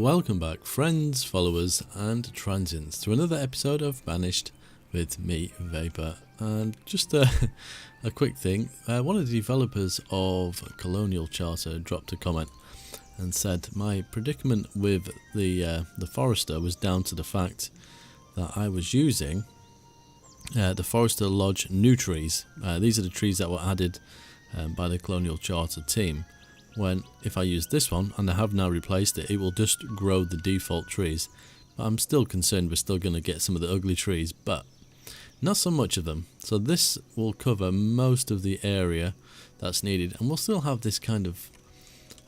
Welcome back, friends, followers, and transients, to another episode of Banished with me, Vapor. And just a quick thing, one of the developers of Colonial Charter dropped a comment and said my predicament with the Forester was down to the fact that I was using the Forester Lodge new trees. These are the trees that were added by the Colonial Charter team. When if I use this one, and I have now replaced it, it will just grow the default trees. But I'm still concerned we're still going to get some of the ugly trees, but not so much of them. So this will cover most of the area that's needed, and we'll still have this kind of,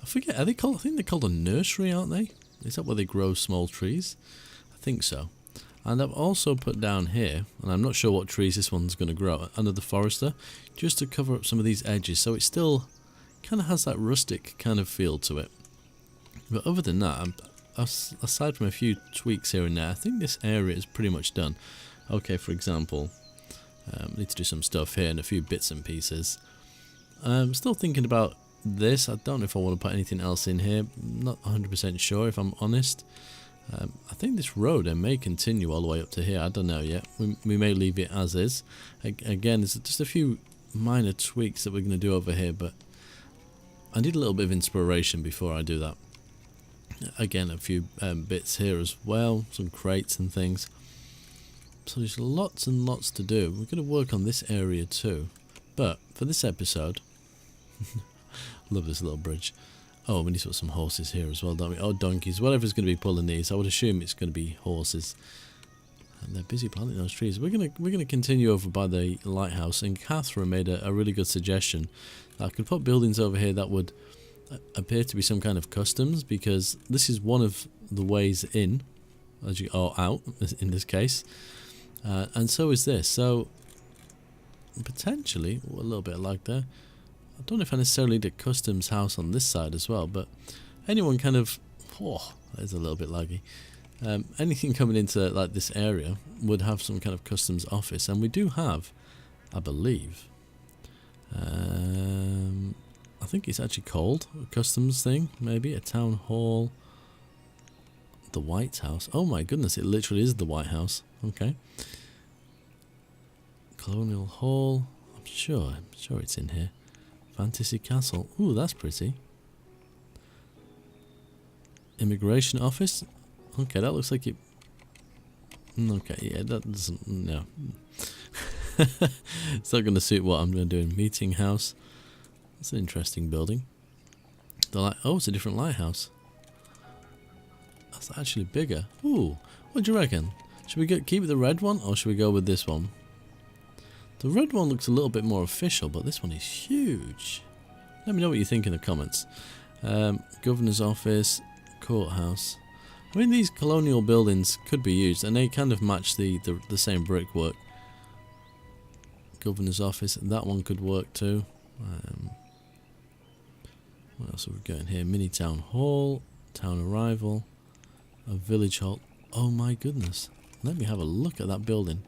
I forget, are they called, I think they're called a nursery, aren't they? Is that where they grow small trees? I think so. And I've also put down here, and I'm not sure what trees this one's going to grow, under the Forester, just to cover up some of these edges, so it still kind of has that rustic kind of feel to it. But other than that, aside from a few tweaks here and there, I think this area is pretty much done. Okay, for example, I need to do some stuff here and a few bits and pieces. I'm still thinking about this. I don't know if I want to put anything else in here. I'm not 100% sure, if I'm honest. I think this road may continue all the way up to here. I don't know yet. We may leave it as is. Again, there's just a few minor tweaks that we're going to do over here, but I need a little bit of inspiration before I do that. Again, a few bits here as well, some crates and things. So there's lots and lots to do. We're going to work on this area too. But for this episode, love this little bridge. Oh, we need to put some horses here as well, don't we? Oh, donkeys. Whatever's going to be pulling these, I would assume it's going to be horses. And they're busy planting those trees. We're gonna continue over by the lighthouse, and Catherine made a really good suggestion. I could put buildings over here that would appear to be some kind of customs, because this is one of the ways in, or out in this case, and so is this. So potentially a little bit like there. I don't know if I necessarily need a customs house on this side as well, but anyone kind of, oh, that is a little bit laggy. Anything coming into like this area would have some kind of customs office, and we do have, I believe, I think it's actually called a customs thing, maybe a town hall, the White House. Oh my goodness, it literally is the White House. Okay, Colonial Hall. I'm sure it's in here. Fantasy Castle. Ooh, that's pretty. Immigration office. Okay, that looks like it. Okay, yeah, that doesn't. No. It's not going to suit what I'm going to do in Meeting House. That's an interesting building. Oh, it's a different lighthouse. That's actually bigger. Ooh, what do you reckon? Should we keep the red one, or should we go with this one? The red one looks a little bit more official, but this one is huge. Let me know what you think in the comments. Governor's office, courthouse. I mean, these colonial buildings could be used, and they kind of match the same brickwork. Governor's office, that one could work too. What else have we got in here? Mini town hall, town arrival, a village hall. Oh my goodness! Let me have a look at that building.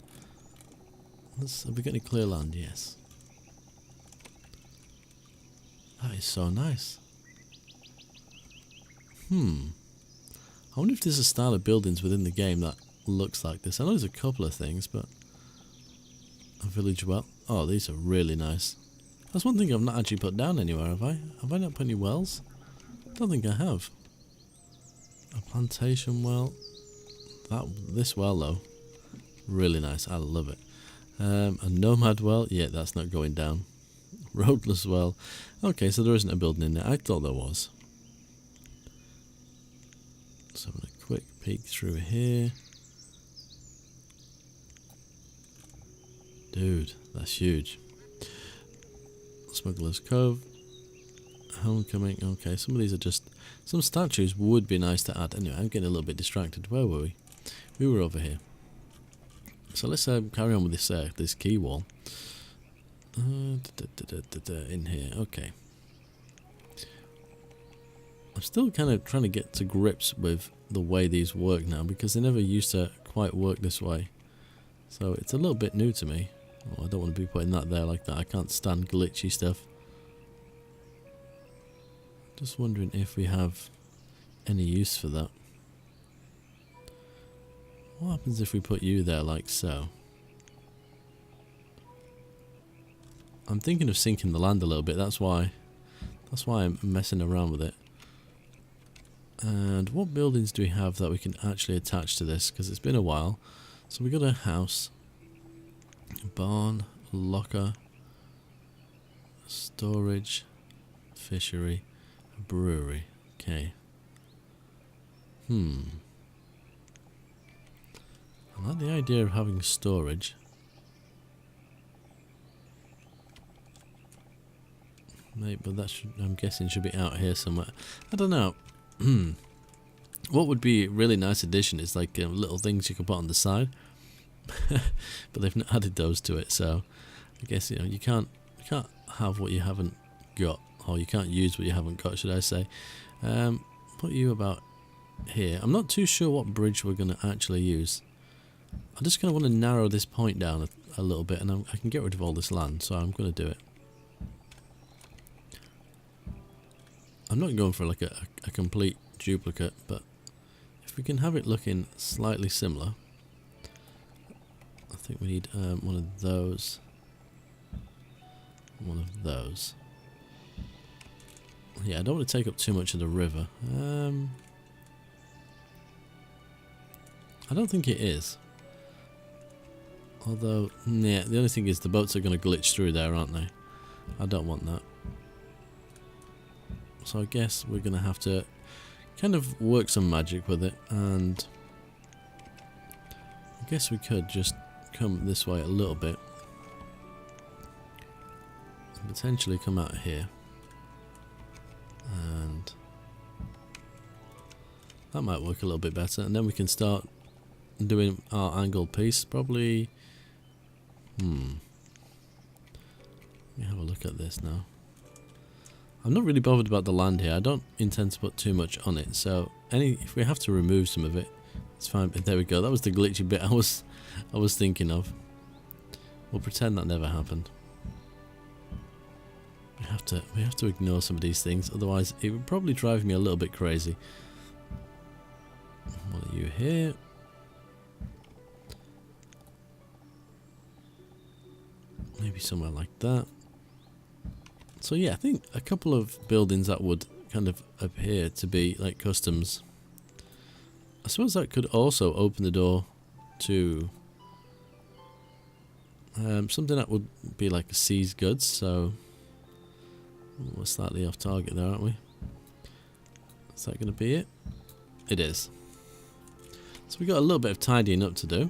Have we got any clear land? Yes. That is so nice. I wonder if there's a style of buildings within the game that looks like this. I know there's a couple of things, but a village well. Oh, these are really nice. That's one thing I've not actually put down anywhere, have I? Have I not put any wells? I don't think I have. A plantation well. This well though, really nice. I love it. A nomad well. Yeah, that's not going down. Roadless well. Okay, so there isn't a building in there. I thought there was. So having a quick peek through here. Dude, that's huge. Smuggler's Cove. Homecoming. Okay, some of these are just... Some statues would be nice to add. Anyway, I'm getting a little bit distracted. Where were we? We were over here. So let's carry on with this key wall. In here. Okay. I'm still kind of trying to get to grips with the way these work now, because they never used to quite work this way. So it's a little bit new to me. Oh, I don't want to be putting that there like that. I can't stand glitchy stuff. Just wondering if we have any use for that. What happens if we put you there like so? I'm thinking of sinking the land a little bit. That's why I'm messing around with it. And what buildings do we have that we can actually attach to this? Because it's been a while. So we got a house, a barn, a locker, storage, fishery, a brewery. Okay. I like the idea of having storage. Mate, but that should, I'm guessing, should be out here somewhere. I don't know. What would be a really nice addition is like little things you can put on the side, but they've not added those to it. So I guess you can't have what you haven't got, or you can't use what you haven't got, should I say? Put you about here. I'm not too sure what bridge we're going to actually use. I just kind of want to narrow this point down a little bit, and I can get rid of all this land, so I'm going to do it. I'm not going for like a complete duplicate, but if we can have it looking slightly similar, I think we need one of those, one of those. Yeah, I don't want to take up too much of the river. I don't think it is. Although, yeah, the only thing is the boats are going to glitch through there, aren't they? I don't want that. So I guess we're going to have to kind of work some magic with it, and I guess we could just come this way a little bit and potentially come out here, and that might work a little bit better, and then we can start doing our angle piece. Probably let me have a look at this now. I'm not really bothered about the land here. I don't intend to put too much on it, so if we have to remove some of it, it's fine. But there we go. That was the glitchy bit I was thinking of. We'll pretend that never happened. We have to ignore some of these things, otherwise it would probably drive me a little bit crazy. What are you here? Maybe somewhere like that. So yeah, I think a couple of buildings that would kind of appear to be like customs. I suppose that could also open the door to something that would be like a seized goods. So we're slightly off target there, aren't we? Is that going to be it? It is. So we got a little bit of tidying up to do.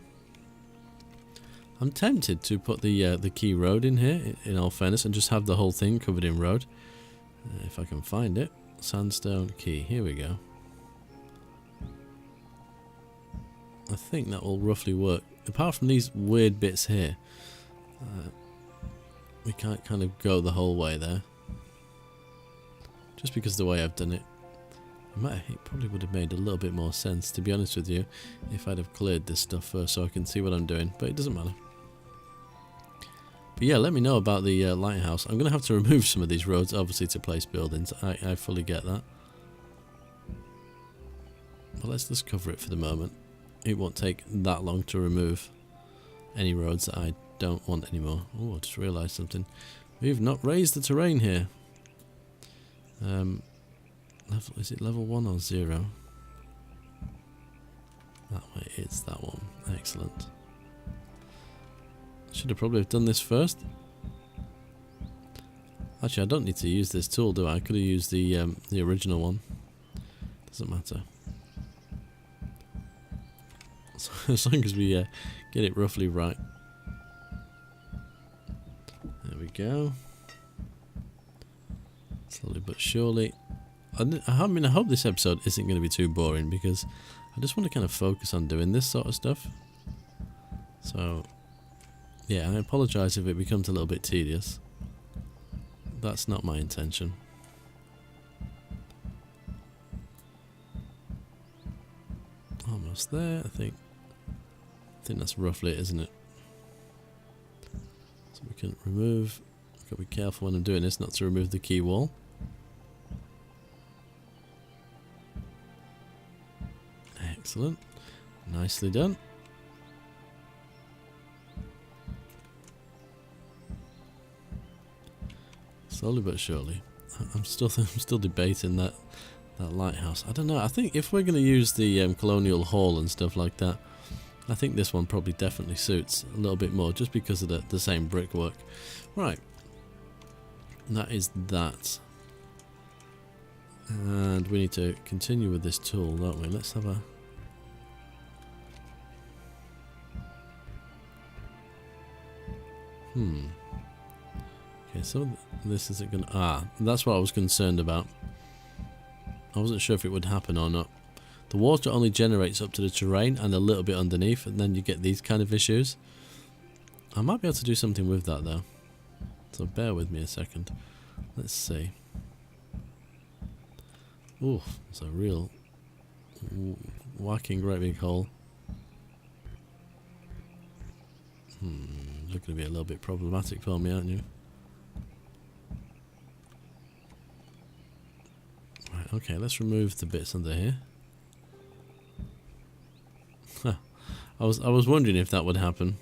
I'm tempted to put the Quay road in here, in all fairness, and just have the whole thing covered in road. If I can find it. Sandstone Quay, here we go. I think that will roughly work. Apart from these weird bits here, we can't kind of go the whole way there. Just because of the way I've done it. It probably would have made a little bit more sense, to be honest with you, if I'd have cleared this stuff first so I can see what I'm doing, but it doesn't matter. But yeah, let me know about the lighthouse. I'm going to have to remove some of these roads, obviously, to place buildings. I fully get that. But let's just cover it for the moment. It won't take that long to remove any roads that I don't want anymore. Oh, I just realised something. We've not raised the terrain here. Is it level 1 or 0? That way, it's that one. Excellent. Should have probably done this first. Actually, I don't need to use this tool, do I? I could have used the original one. Doesn't matter. So, as long as we get it roughly right. There we go. Slowly but surely. I mean, I hope this episode isn't going to be too boring, because I just want to kind of focus on doing this sort of stuff. So, yeah, I apologise if it becomes a little bit tedious. That's not my intention. Almost there, I think. That's roughly it, isn't it? So we can remove. I've got to be careful when I'm doing this not to remove the quay wall. Excellent. Nicely done. Slowly but surely. I'm still debating that lighthouse. I don't know. I think if we're going to use the colonial hall and stuff like that, I think this one probably definitely suits a little bit more, just because of the same brickwork. Right. That is that. And we need to continue with this tool, don't we? Let's have a... Okay, so this isn't going to... Ah, that's what I was concerned about. I wasn't sure if it would happen or not. The water only generates up to the terrain and a little bit underneath, and then you get these kind of issues. I might be able to do something with that though. So bear with me a second. Let's see. Ooh, it's a real whacking great big hole. You're going to be a little bit problematic for me, aren't you? Right, okay, let's remove the bits under here. Huh. I was wondering if that would happen.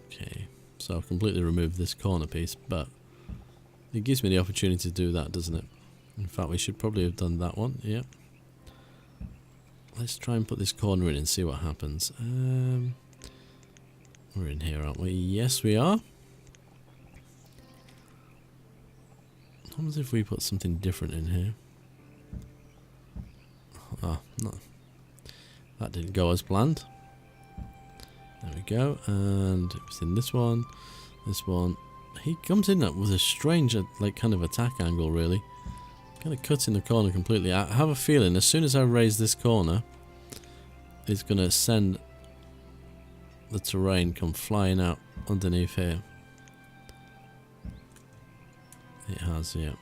Okay, so I've completely removed this corner piece, but it gives me the opportunity to do that, doesn't it? In fact, we should probably have done that one. Yep. Let's try and put this corner in and see what happens. We're in here, aren't we? Yes, we are. What happens if we put something different in here? Ah, no. That didn't go as planned. There we go. And it's in this one. This one. He comes in with a strange, like, kind of attack angle, really. Kind of cuts in the corner completely. I have a feeling as soon as I raise this corner, it's going to send the terrain come flying out underneath here. It has, yeah.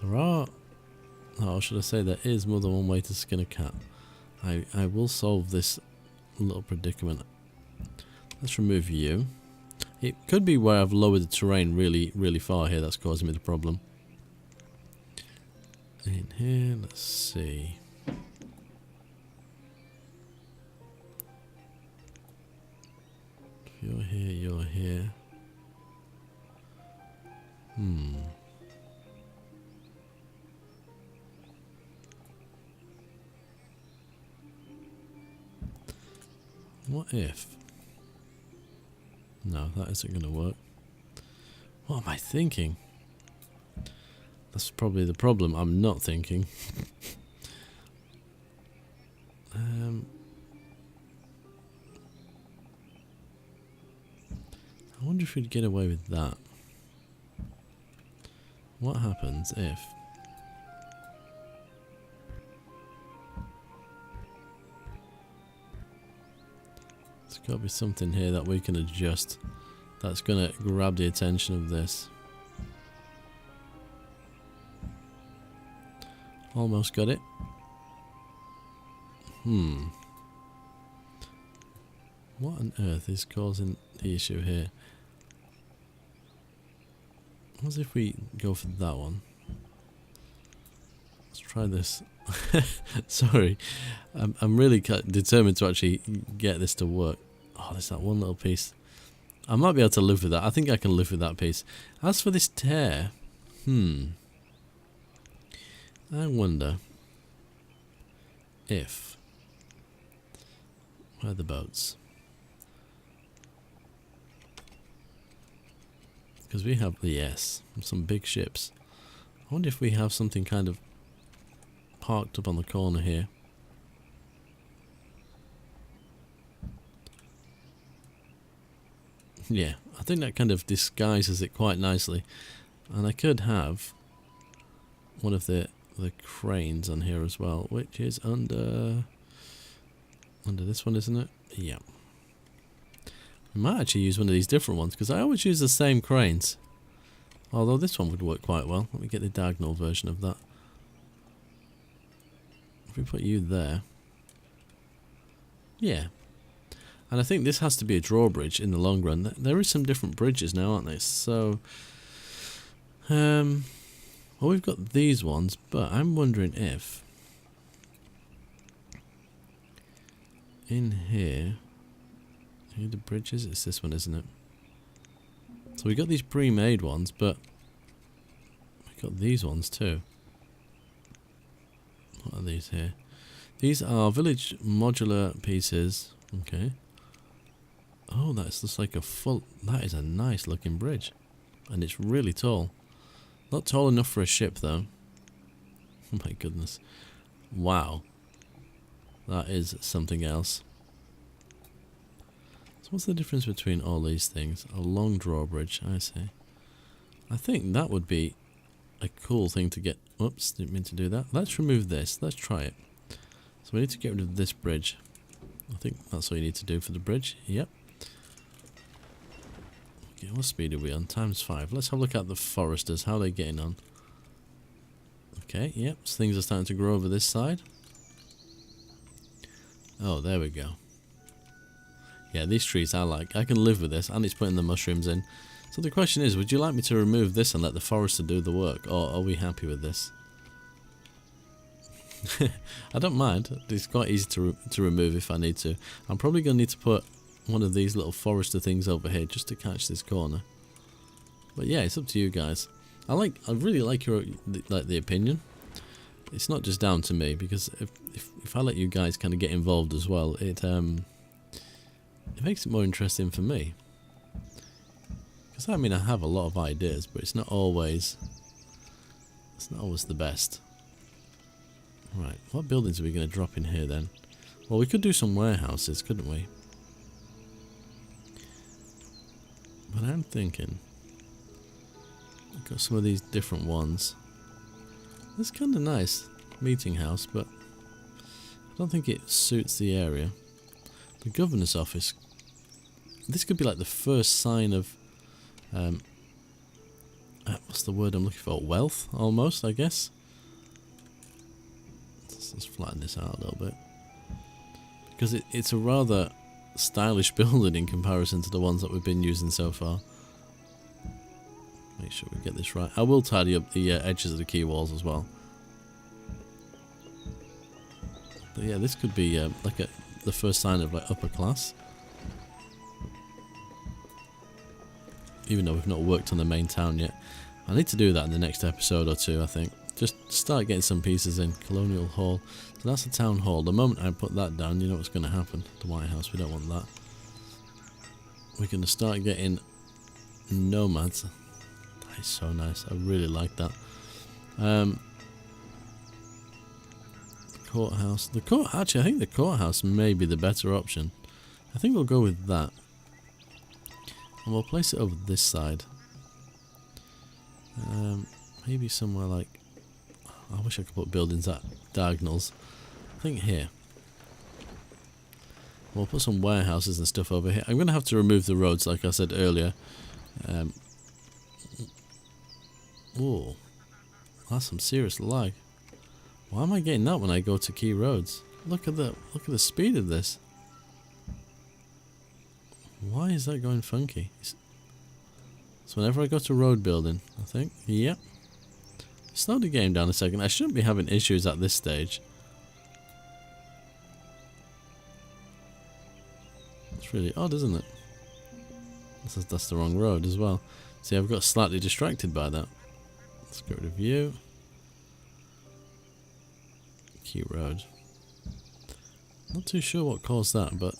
There are... Oh, should I say there is more than one way to skin a cat. I will solve this little predicament. Let's remove you. It could be where I've lowered the terrain really, really far here that's causing me the problem. In here, let's see. If you're here, you're here. What if... No, that isn't going to work. What am I thinking? That's probably the problem. I'm not thinking. I wonder if we'd get away with that. What happens if... There's got to be something here that we can adjust that's going to grab the attention of this. Almost got it. What on earth is causing the issue here? What if we go for that one? Let's try this. Sorry, I'm really determined to actually get this to work. Oh, there's that one little piece. I might be able to live with that. I think I can live with that piece. As for this tear, I wonder if... Where are the boats? Because we have, yes, some big ships. I wonder if we have something kind of parked up on the corner here. Yeah, I think that kind of disguises it quite nicely. And I could have one of the cranes on here as well, which is under this one, isn't it? Yeah. We might actually use one of these different ones, because I always use the same cranes. Although this one would work quite well. Let me get the diagonal version of that. If we put you there. Yeah. And I think this has to be a drawbridge in the long run. There is some different bridges now, aren't there? So, well, we've got these ones, but I'm wondering if in here. Here the bridges? It's this one, isn't it? So we got these pre-made ones, but we got these ones too. What are these here? These are village modular pieces. Okay. Oh, that's just like a full... That is a nice looking bridge. And it's really tall. Not tall enough for a ship though. Oh my goodness. Wow. That is something else. So what's the difference between all these things? A long drawbridge, I see. I think that would be a cool thing to get... Oops, didn't mean to do that. Let's remove this. Let's try it. So we need to get rid of this bridge. I think that's all you need to do for the bridge. Yep. Okay, what speed are we on? ×5. Let's have a look at the foresters. How are they getting on? Okay, yep. So things are starting to grow over this side. Oh, there we go. Yeah, these trees I like. I can live with this, and it's putting the mushrooms in. So the question is, would you like me to remove this and let the forester do the work, or are we happy with this? I don't mind. It's quite easy to remove if I need to. I'm probably going to need to put one of these little forester things over here just to catch this corner. But yeah, it's up to you guys. I really like your the opinion. It's not just down to me, because if I let you guys kind of get involved as well, it makes it more interesting for me. Because I mean, I have a lot of ideas, but it's not always the best. Right, what buildings are we going to drop in here then? Well, we could do some warehouses, couldn't we? But I'm thinking, we've got some of these different ones. It's kind of nice meeting house, but I don't think it suits the area. The governor's office. This could be like the first sign of what's the word I'm looking for? Wealth, almost, I guess. Let's flatten this out a little bit, because it's a rather stylish building in comparison to the ones that we've been using so far. Make sure we get this right. I will tidy up the edges of the quay walls as well. But yeah, this could be like the first sign of like upper class. Even though we've not worked on the main town yet. I need to do that in the next episode or two, I think. Just start getting some pieces in. Colonial Hall. So that's the town hall. The moment I put that down, you know what's going to happen. The White House, we don't want that. We're going to start getting nomads. That is so nice. I really like that. Courthouse. Actually, I think the courthouse may be the better option. I think we'll go with that. And we'll place it over this side. Maybe somewhere like... I wish I could put buildings at diagonals. I think here. We'll put some warehouses and stuff over here. I'm going to have to remove the roads, like I said earlier. Oh, that's some serious lag. Why am I getting that when I go to key roads? Look at the speed of this. Why is that going funky? So whenever I go to road building, I think, yep. Slow the game down a second. I shouldn't be having issues at this stage. It's really odd, isn't it? That's the wrong road as well. See, I've got slightly distracted by that. Let's get rid of you. Key road. Not too sure what caused that, but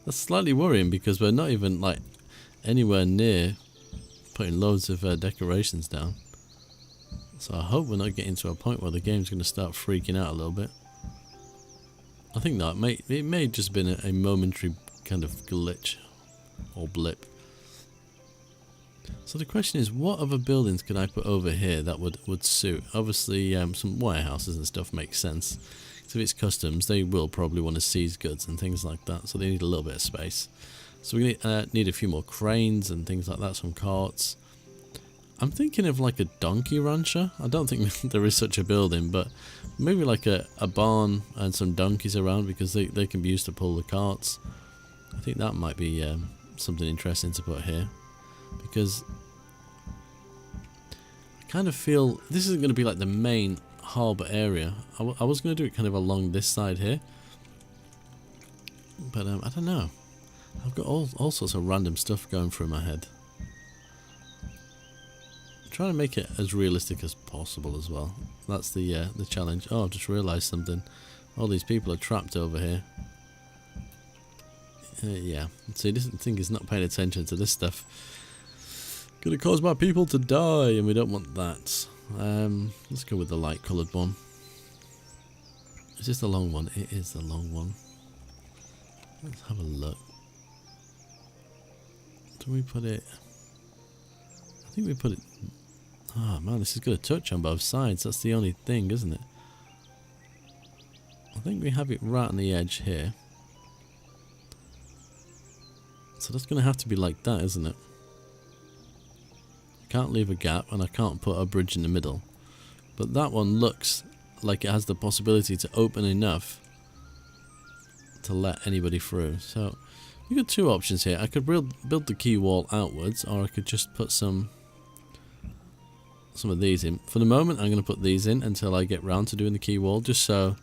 that's slightly worrying because we're not even like anywhere near putting loads of decorations down. So I hope we're not getting to a point where the game's going to start freaking out a little bit. I think that it may have just been a momentary kind of glitch or blip. So the question is, what other buildings could I put over here that would suit? Obviously, some warehouses and stuff makes sense. So if it's customs, they will probably want to seize goods and things like that. So they need a little bit of space. So we need a few more cranes and things like that, some carts. I'm thinking of like a donkey rancher. I don't think there is such a building, but maybe like a barn and some donkeys around because they can be used to pull the carts. I think that might be something interesting to put here. Because I kind of feel this isn't going to be like the main harbour area. I was going to do it kind of along this side here. But I don't know. I've got all sorts of random stuff going through my head. I'm trying to make it as realistic as possible as well. That's the challenge. Oh, I've just realised something. All these people are trapped over here. Yeah, so this thing is not paying attention to this stuff. Gonna cause my people to die, and we don't want that. Let's go with the light coloured one. Is this the long one? It is the long one. Let's have a look. Do we put it... I think we put it... Oh man, this is got a touch on both sides. That's the only thing, isn't it? I think we have it right on the edge here. So that's going to have to be like that, isn't it? I can't leave a gap, and I can't put a bridge in the middle. But that one looks like it has the possibility to open enough to let anybody through. So we've got two options here. I could build the quay wall outwards, or I could just put some of these in. For the moment, I'm going to put these in until I get round to doing the quay wall, just so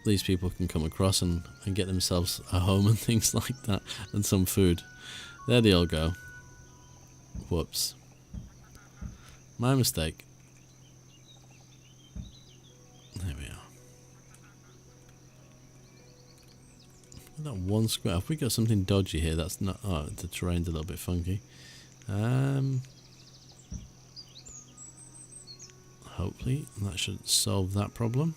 these people can come across and get themselves a home and things like that, and some food. There they all go. Whoops. My mistake. There we are. That one square. If we got something dodgy here, that's not... Oh, the terrain's a little bit funky. Hopefully that should solve that problem.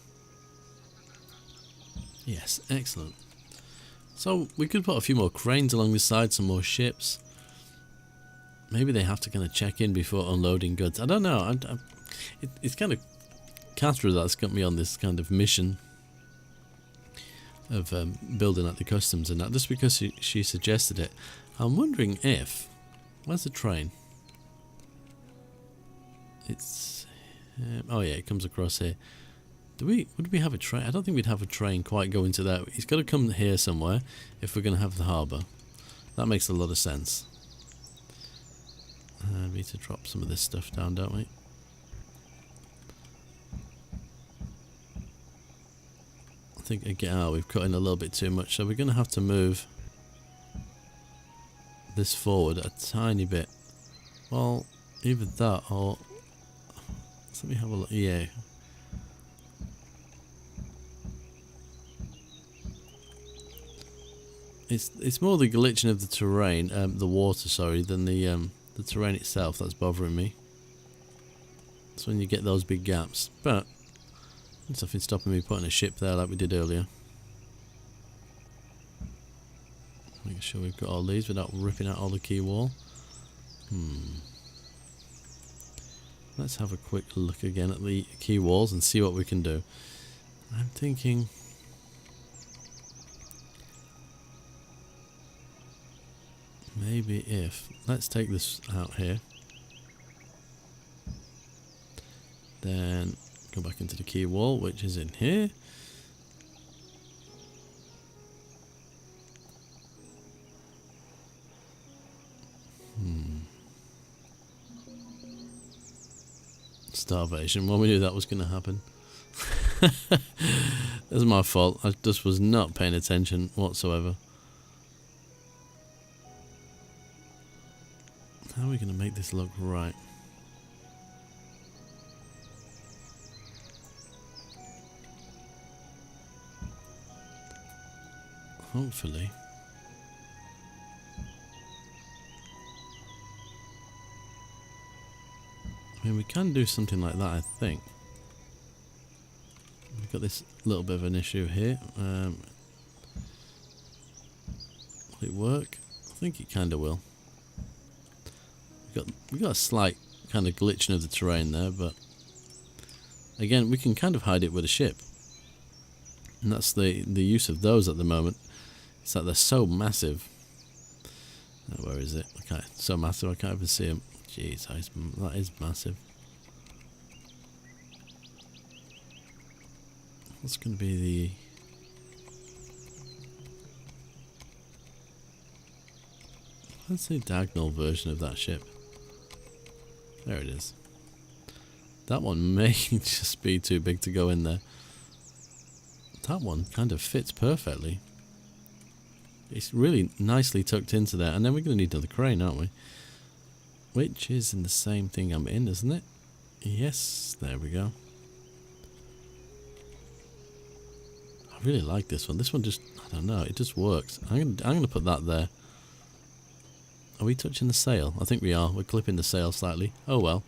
Yes, excellent. So we could put a few more cranes along the side, some more ships. Maybe they have to kind of check in before unloading goods. I don't know. It's kind of Catra that's got me on this kind of mission of building at the customs and that, just because she suggested it. I'm wondering if... Where's the train? It's... oh yeah, it comes across here. Would we have a train? I don't think we'd have a train quite going to that. It's got to come here somewhere if we're going to have the harbour. That makes a lot of sense. We need to drop some of this stuff down, don't we? I think again, we've cut in a little bit too much, so we're going to have to move this forward a tiny bit. Well, either that or... Let me have a look. Yeah. It's more the glitching of the terrain, the water, sorry, than the terrain itself that's bothering me. That's when you get those big gaps. But there's nothing stopping me putting a ship there like we did earlier. Make sure we've got all these without ripping out all the quay wall. Let's have a quick look again at the quay walls and see what we can do. I'm thinking... Maybe if... Let's take this out here. Then go back into the quay wall, which is in here. Starvation. Well, we knew that was going to happen. That's my fault. I just was not paying attention whatsoever. How are we going to make this look right? Hopefully. I mean, we can do something like that, I think. We've got this little bit of an issue here. Will it work? I think it kind of will. We've got a slight kind of glitching of the terrain there, but again, we can kind of hide it with a ship. And that's the use of those at the moment. It's like they're so massive. Where is it? Okay, so massive I can't even see them. Jeez, that is massive. What's going to be the... Let's say diagonal version of that ship. There it is. That one may just be too big to go in there. That one kind of fits perfectly. It's really nicely tucked into there. And then we're going to need another crane, aren't we? Which is in the same thing I'm in, isn't it? Yes, there we go. I really like this one. This one just, I don't know, it just works. I'm gonna put that there. Are we touching the sail? I think we are. We're clipping the sail slightly. Oh well.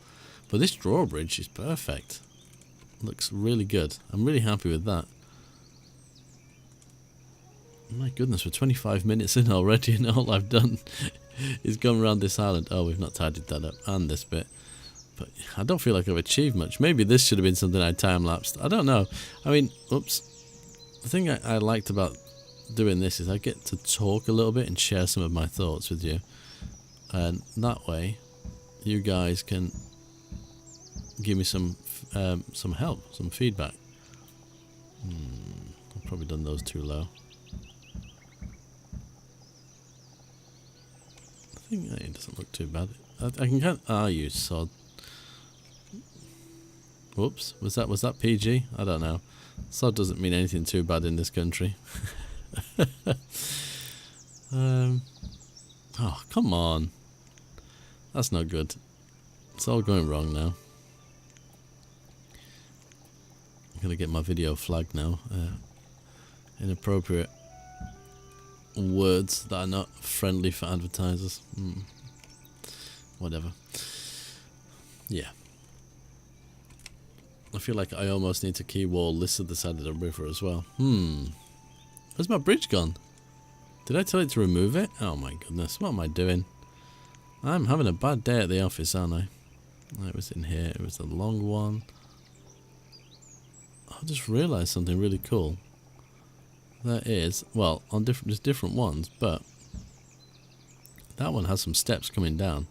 But this drawbridge is perfect. Looks really good. I'm really happy with that. My goodness, we're 25 minutes in already and all I've done is gone around this island. Oh, we've not tidied that up. And this bit. But I don't feel like I've achieved much. Maybe this should have been something I time-lapsed. I don't know. I mean, oops. The thing I liked about doing this is I get to talk a little bit and share some of my thoughts with you. And that way, you guys can give me some help, some feedback. I've probably done those too low. I think it doesn't look too bad. I can kind of, ah, you sod. Whoops, was that PG? I don't know. Sod doesn't mean anything too bad in this country. Oh, come on. That's not good. It's all going wrong now. I'm going to get my video flagged now. Inappropriate words that are not friendly for advertisers. Whatever. Yeah. I feel like I almost need to key wall this at the side of the river as well. Where's my bridge gone? Did I tell it to remove it? Oh my goodness, what am I doing? I'm having a bad day at the office, aren't I? It was in here, it was a long one. I just realised something really cool. There is, well, on there's different ones, but that one has some steps coming down.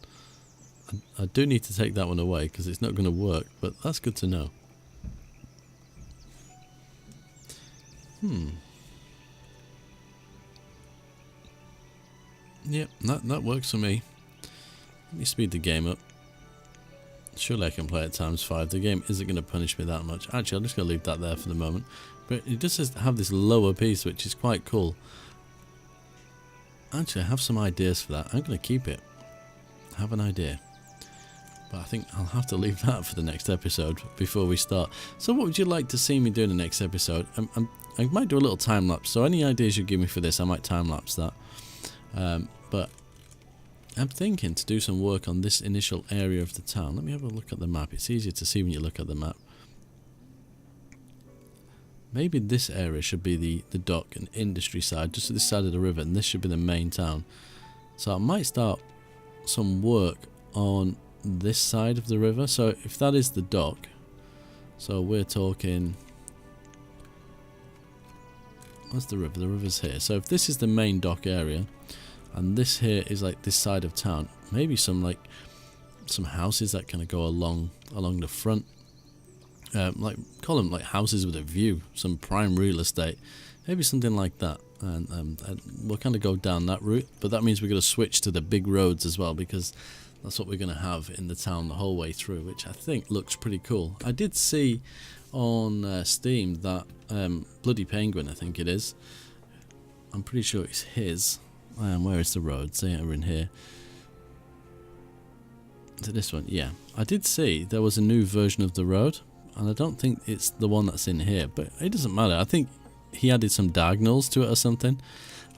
I do need to take that one away because it's not going to work, but that's good to know. Yep, that works for me. Let me speed the game up. Surely I can play at ×5. The game isn't going to punish me that much. Actually, I'm just going to leave that there for the moment. But it does have this lower piece, which is quite cool. Actually, I have some ideas for that. I'm going to keep it. I have an idea. But I think I'll have to leave that for the next episode before we start. So what would you like to see me do in the next episode? I might do a little time-lapse. So any ideas you give me for this, I might time-lapse that. But I'm thinking to do some work on this initial area of the town. Let me have a look at the map. It's easier to see when you look at the map. Maybe this area should be the dock and industry side, just to this side of the river, and this should be the main town. So I might start some work on this side of the river. So if that is the dock, so we're talking, where's the river? The river's here. So if this is the main dock area, and this here is like this side of town, maybe some houses that kind of go along the front, like call them like houses with a view, some prime real estate, maybe something like that. And we'll kind of go down that route, but that means we're going to switch to the big roads as well, because that's what we're going to have in the town the whole way through, which I think looks pretty cool. I did see on Steam that Bloody Penguin, I think it is, I'm pretty sure it's his. Where is the road? Say we're in here. Is it this one? Yeah. I did see there was a new version of the road, and I don't think it's the one that's in here, but it doesn't matter. I think he added some diagonals to it or something.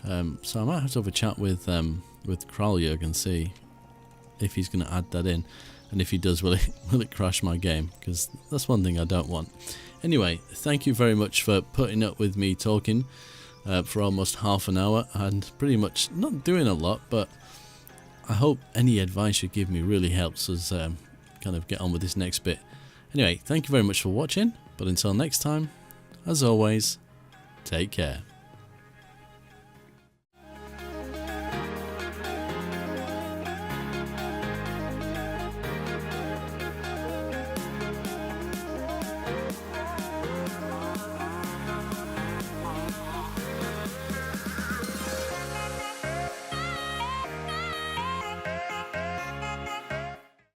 So I might have to have a chat with Kraljörg and see if he's going to add that in, and if he does, will it crash my game? Because that's one thing I don't want. Anyway, thank you very much for putting up with me talking for almost half an hour and pretty much not doing a lot, but I hope any advice you give me really helps us kind of get on with this next bit. Anyway, thank you very much for watching, but until next time, as always, take care.